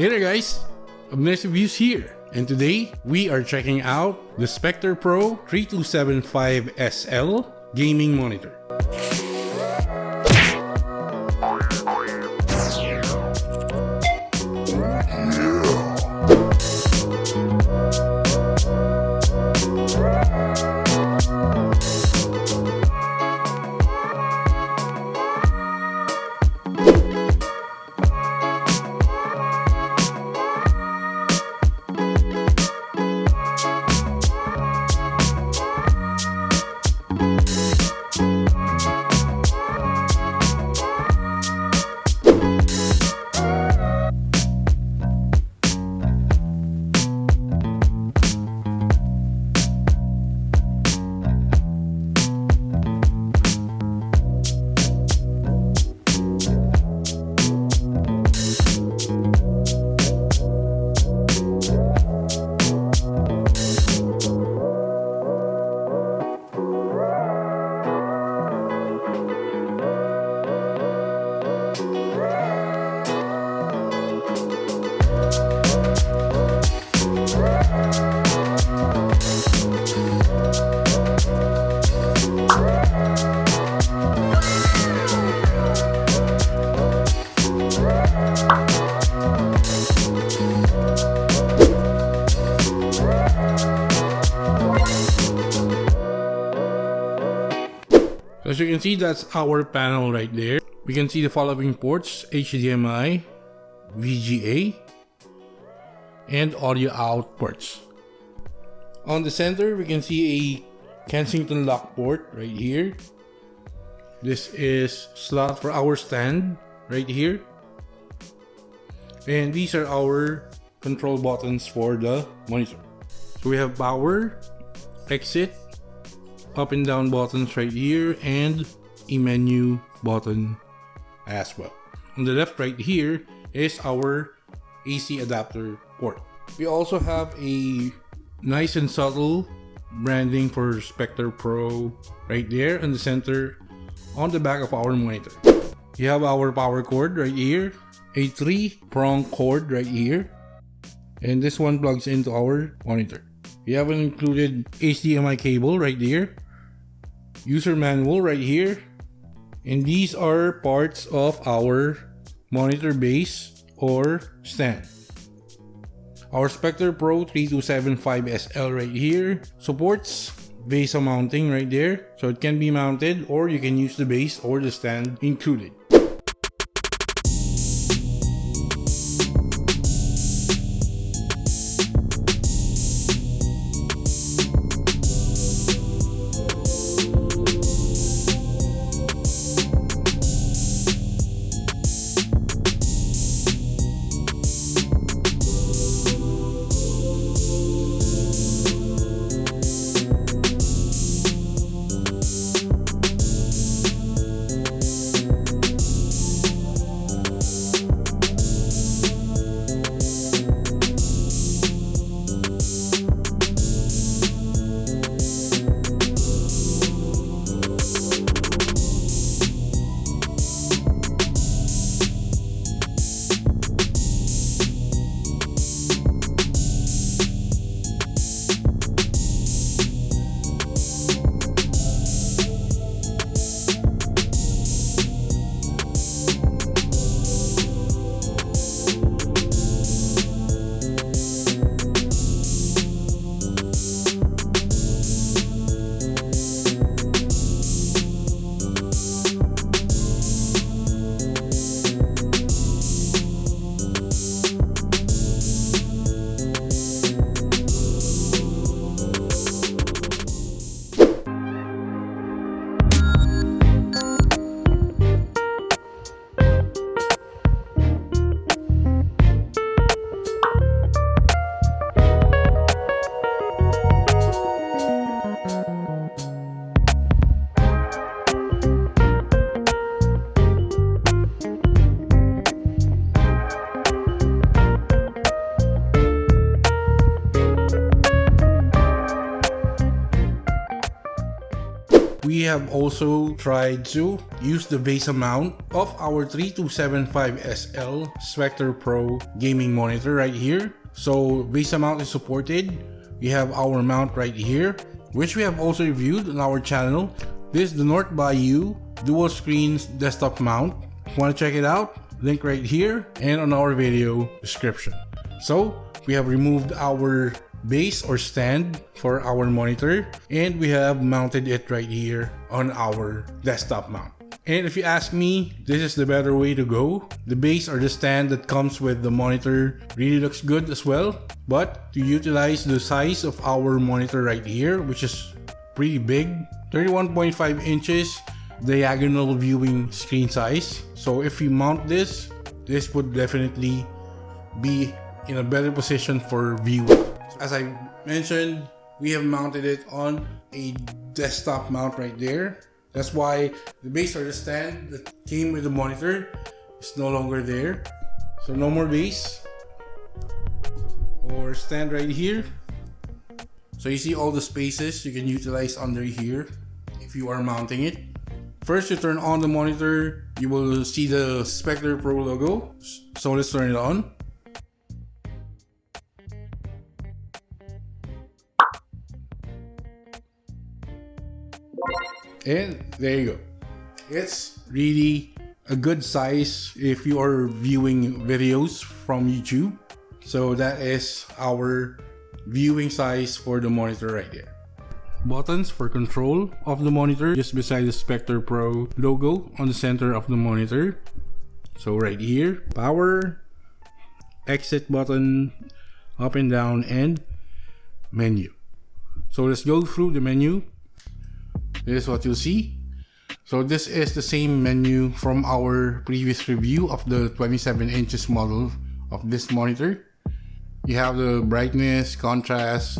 Hey there guys, Abners Reviews here, and today we are checking out the SpecterPro 3275SL gaming monitor. As you can see, that's our panel right there. We can see the following ports: HDMI, VGA, and audio out ports. On the center, we can see a Kensington lock port right here. This is slot for our stand right here. And these are our control buttons for the monitor. So we have power, exit, up and down buttons right here, and a menu button as well. On the left right here is our AC adapter port. We also have a nice and subtle branding for SpecterPro right there in the center on the back of our monitor. You have our power cord right here, a 3-prong cord right here, and this one plugs into our monitor. We have an included HDMI cable right there, user manual right here, and these are parts of our monitor base or stand. Our SpecterPro 3275SL right here supports VESA mounting right there, so it can be mounted or you can use the base or the stand included. we have also tried to use the VESA mount of our 3275SL SpecterPro gaming monitor right here. So VESA mount is supported. We have our mount right here, which we have also reviewed on our channel. This is the North Bayou dual screens desktop mount. If you want to check it out, link right here and on our video description. So we have removed our base or stand for our monitor, and we have mounted it right here on our desktop mount. And if you ask me, this is the better way to go. The base or the stand that comes with the monitor really looks good as well, but to utilize the size of our monitor right here, which is pretty big, 31.5 inches diagonal viewing screen size. So if you mount this would definitely be in a better position for viewing. As I mentioned, we have mounted it on a desktop mount right there. That's why the base or the stand that came with the monitor is no longer there. So no more base or stand right here. So you see all the spaces you can utilize under here if you are mounting it. First, you turn on the monitor, you will see the SpecterPro logo. So let's turn it on. And there you go. It's really a good size if you are viewing videos from YouTube. So that is our viewing size for the monitor right there. Buttons for control of the monitor just beside the SpecterPro logo on the center of the monitor. So right here, power, exit button, up and down, and menu. So let's go through the menu. This is what you'll see. So this is the same menu from our previous review of the 27 inches model of this monitor. You have the brightness, contrast,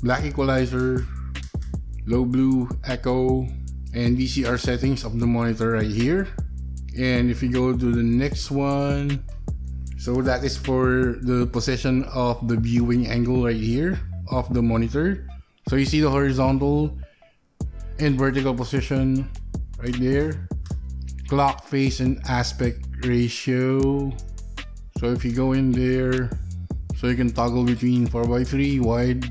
black equalizer, low blue, echo, and VCR settings of the monitor right here. And if you go to the next one, so that is for the position of the viewing angle right here of the monitor. So you see the horizontal and vertical position right there, clock face and aspect ratio. So if you go in there, so you can toggle between 4:3 wide.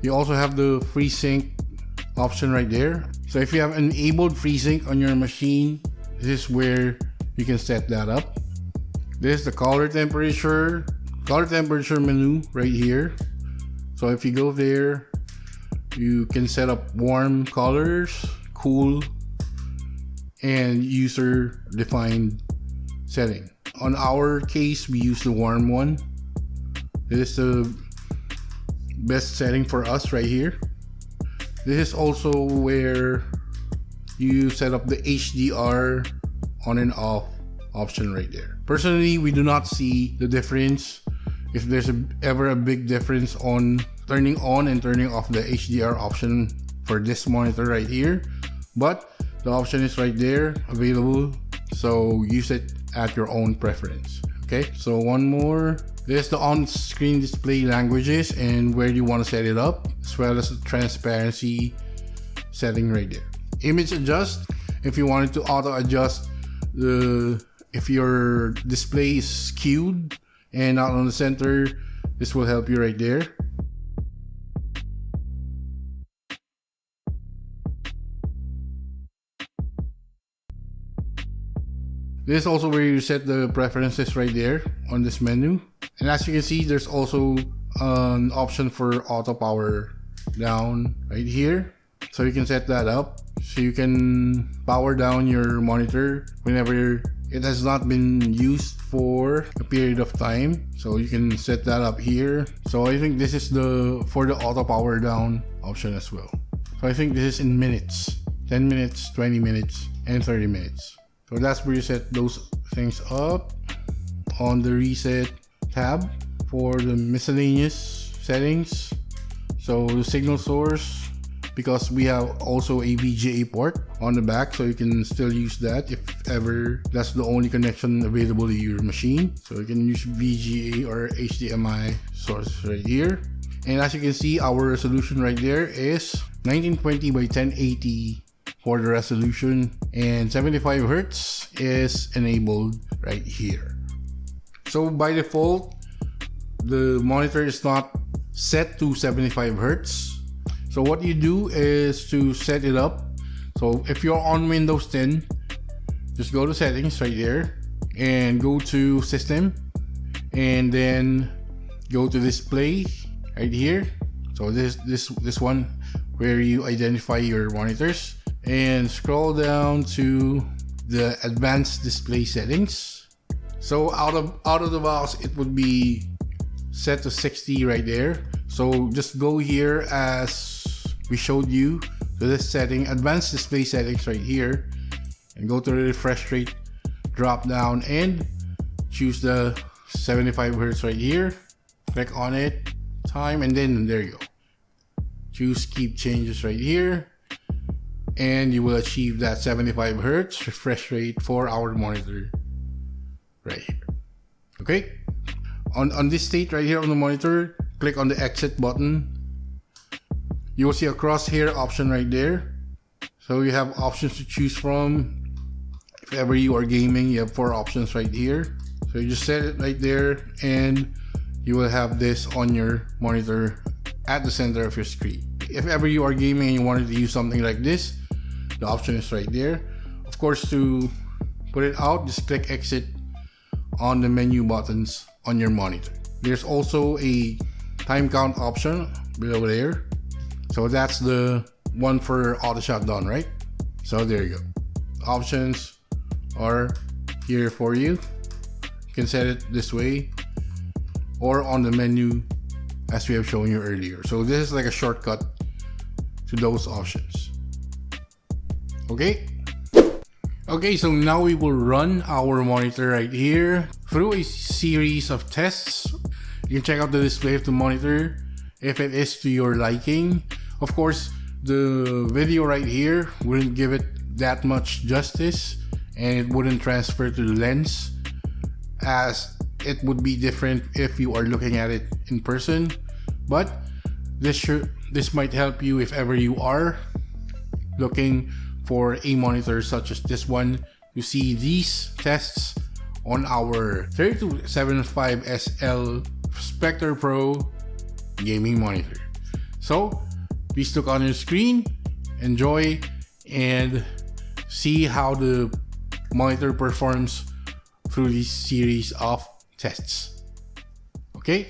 You also have the FreeSync option right there. So if you have enabled FreeSync on your machine, this is where you can set that up. This is the color temperature menu right here. So if you go there, you can set up warm colors, cool, and user defined setting. On our case, we use the warm one. This is the best setting for us right here. This is also where you set up the HDR on and off option right there. Personally, we do not see the difference, if there's ever a big difference on turning on and turning off the HDR option for this monitor right here, but the option is right there available, so use it at your own preference. Okay, so one more. This is the on-screen display languages and where you want to set it up, as well as the transparency setting right there. Image adjust, if you wanted to auto adjust if your display is skewed and not on the center, this will help you right there. This is also where you set the preferences right there on this menu. And as you can see, there's also an option for auto power down right here. So you can set that up. So you can power down your monitor whenever it has not been used for a period of time. So you can set that up here. So I think this is for the auto power down option as well. So I think this is in minutes, 10 minutes, 20 minutes, and 30 minutes. So that's where you set those things up. On the reset tab for the miscellaneous settings, so the signal source, because we have also a VGA port on the back, so you can still use that if ever that's the only connection available to your machine. So you can use VGA or HDMI source right here. And as you can see, our resolution right there is 1920 by 1080 for the resolution, and 75 Hz is enabled right here. So by default, the monitor is not set to 75 Hz. So what you do is to set it up. So if you're on Windows 10, just go to settings right there and go to system, and then go to display right here. So this one where you identify your monitors, and scroll down to the advanced display settings. So out of the box, it would be set to 60 right there. So just go here as we showed you to this setting, advanced display settings right here, and go to the refresh rate drop down and choose the 75 Hz right here. Click on it, time, and then there you go. Choose keep changes right here, and you will achieve that 75 Hz refresh rate for our monitor right here. Okay, on this state right here on the monitor, click on the exit button. You will see a crosshair option right there. So you have options to choose from. If ever you are gaming, you have 4 options right here. So you just set it right there, and you will have this on your monitor at the center of your screen. If ever you are gaming and you wanted to use something like this, the option is right there. Of course, to put it out, just click exit on the menu buttons on your monitor. There's also a time count option below there. So that's the one for auto shutdown, right? So there you go. Options are here for you. You can set it this way or on the menu as we have shown you earlier. So this is like a shortcut to those options. Okay, so now we will run our monitor right here through a series of tests. You can check out the display of the monitor if it is to your liking. Of course, the video right here wouldn't give it that much justice, and it wouldn't transfer to the lens, as it would be different if you are looking at it in person. But this might help you if ever you are looking for a monitor such as this one. You see these tests on our 3275SL SpecterPro gaming monitor. So please look on your screen, enjoy, and see how the monitor performs through this series of tests. Okay?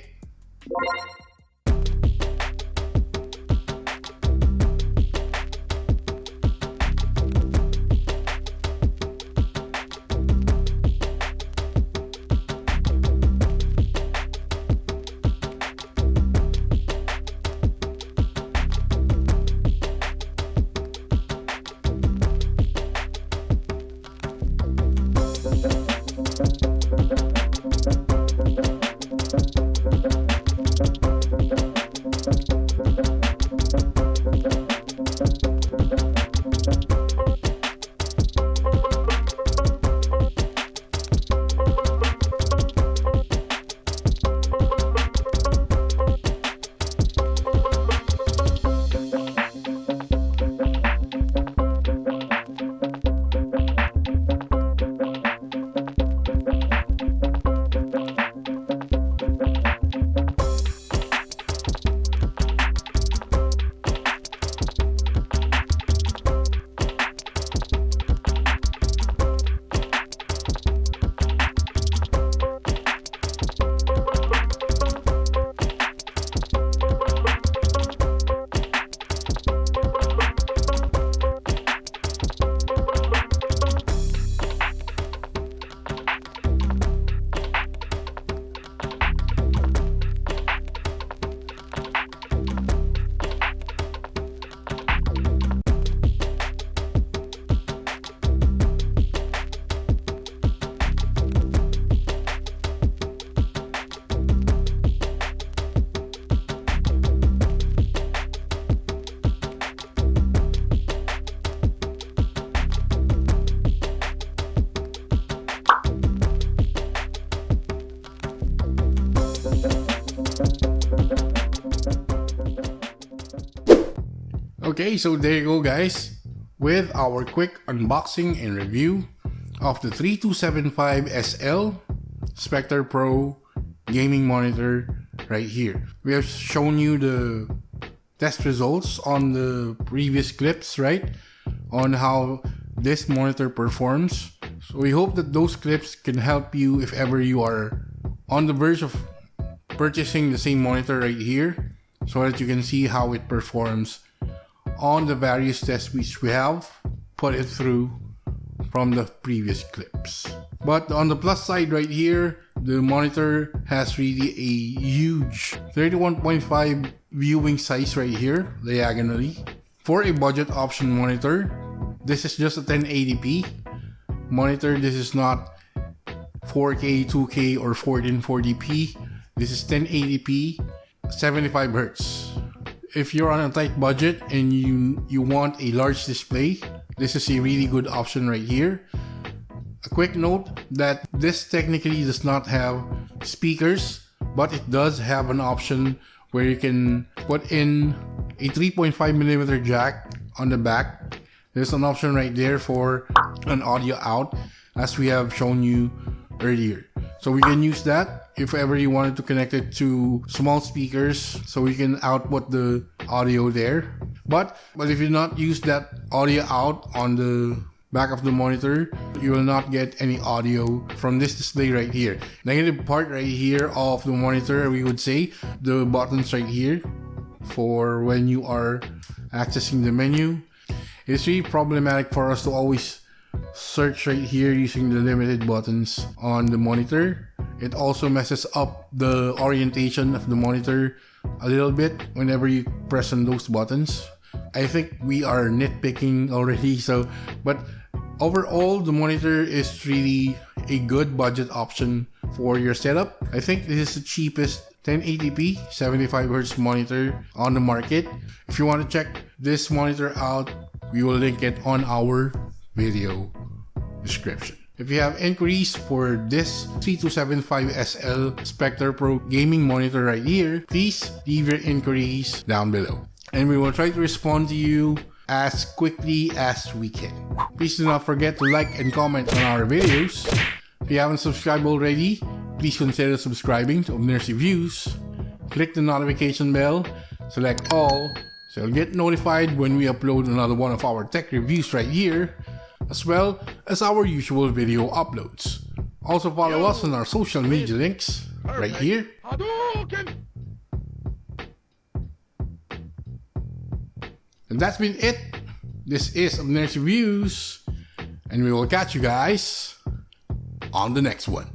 Okay, so there you go guys, with our quick unboxing and review of the 3275SL SpecterPro gaming monitor right here. We have shown you the test results on the previous clips, right, on how this monitor performs. So we hope that those clips can help you if ever you are on the verge of purchasing the same monitor right here, so that you can see how it performs on the various tests which we have put it through from the previous clips. But on the plus side right here, the monitor has really a huge 31.5 viewing size right here, diagonally. For a budget option monitor, this is just a 1080p monitor. This is not 4K, 2K, or 1440p. This is 1080p, 75Hz. If you're on a tight budget and you want a large display, this is a really good option right here. A quick note that this technically does not have speakers, but it does have an option where you can put in a 3.5mm jack on the back. There's an option right there for an audio out, as we have shown you earlier. So we can use that if ever you wanted to connect it to small speakers, so we can output the audio there. But if you not use that audio out on the back of the monitor, you will not get any audio from this display right here. Negative part right here of the monitor, we would say, the buttons right here for when you are accessing the menu. It's really problematic for us to always search right here using the limited buttons on the monitor. It also messes up the orientation of the monitor a little bit whenever you press on those buttons. I think we are nitpicking already, but overall the monitor is really a good budget option for your setup. I think this is the cheapest 1080p 75Hz monitor on the market. If you want to check this monitor out, we will link it on our video description. If you have inquiries for this 3275SL SpecterPro gaming monitor right here, please leave your inquiries down below, and we will try to respond to you as quickly as we can. Please do not forget to like and comment on our videos. If you haven't subscribed already, please consider subscribing to Abners Reviews. Click the notification bell, select all, so you'll get notified when we upload another one of our tech reviews right here, as well as our usual video uploads. Also follow us on our social media links right here. And that's been it. This is Abners Reviews, and we will catch you guys on the next one.